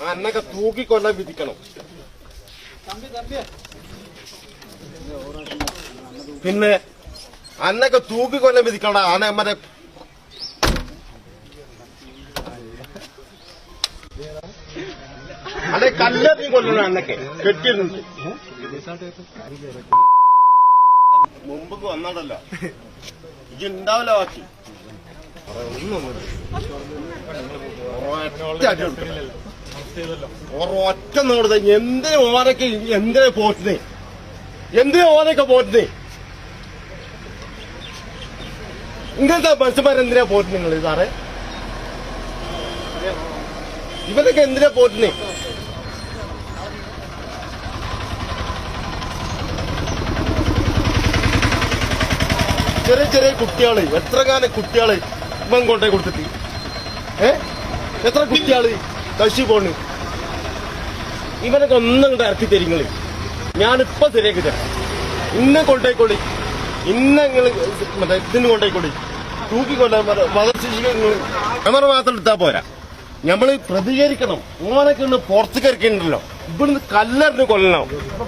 അന്നൊക്കെ തൂക്കിക്കൊല്ലാൻ വിധിക്കണം. പിന്നെ അന്നൊക്കെ തൂക്കിക്കൊല്ലാൻ വിധിക്കണ്ട. ആന മറ്റേ അല്ലെ കല്ലെറിഞ്ഞ് കൊല്ലണം. അന്നൊക്കെ കെട്ടിയിട്ടുണ്ട്. മുമ്പ് വന്നതല്ല ഇത് ഉണ്ടാവില്ല. ബാക്കി ഒറ്റ നോടുന്നത് എന്തിനു ഓനൊക്കെ എന്തിനാ പോറ്റുന്നേ? എന്തിനാ ഓനൊക്കെ പോറ്റുന്നേ? ഇങ്ങനത്തെ മനുഷ്യന്മാരെന്തിനാ പോറ്റുന്നത് നിങ്ങൾ? സാറേ ഇവരൊക്കെ എന്തിനാ പോറ്റുന്നേ? ചെറിയ ചെറിയ കുട്ടികള്, എത്ര കാലം കുട്ടികള് ഇവൻ കൊണ്ടേ കൊടുത്തിട്ട് എത്ര കുട്ടികള് കശി പോണ്. ഇവനൊക്കെ ഒന്നും ഇങ്ങോട്ട് ഇറക്കി തരിങ്ങള്. ഞാനിപ്പോ ശരിയാക്കി തരാം. ഇന്ന് കൊണ്ടേക്കൊള്ളി, ഇന്ന് നിങ്ങള് മറ്റേ ഇതിന് കൊണ്ടേക്കൊള്ളി, തൂക്കിക്കൊല്ലാൻ ക്യാമറ മാത്രം എടുത്താ പോരാ. നമ്മള് പ്രതികരിക്കണം. ഓനൊക്കെ ഒന്ന് പുറത്തേക്ക് ഇറക്കിയിട്ടുണ്ടല്ലോ. ഇവിടുന്ന് കല്ലെറിഞ്ഞ് കൊല്ലണം.